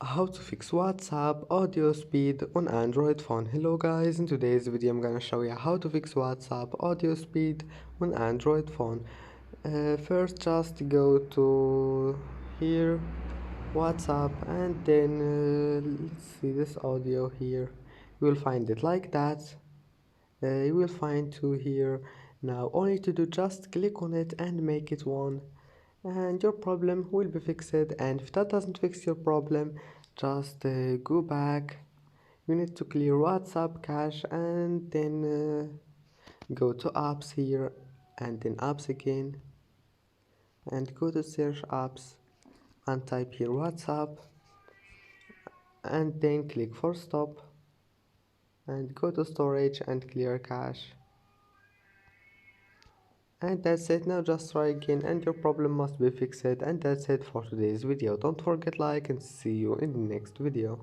How to fix WhatsApp audio speed on Android phone. Hello guys, in today's video I'm gonna show you how to fix WhatsApp audio speed on Android phone. First just go to here WhatsApp and then let's see this audio here. You will find it like that. You will find two here. Now all you need to do, just click on it and make it one, and your problem will be fixed. And if that doesn't fix your problem, just go back. You need to clear WhatsApp cache and then go to apps here and then apps again, and go to search apps and type here WhatsApp and then click for stop and go to storage and clear cache. And that's it. Now just try again and your problem must be fixed. And that's it for today's video. Don't forget like and see you in the next video.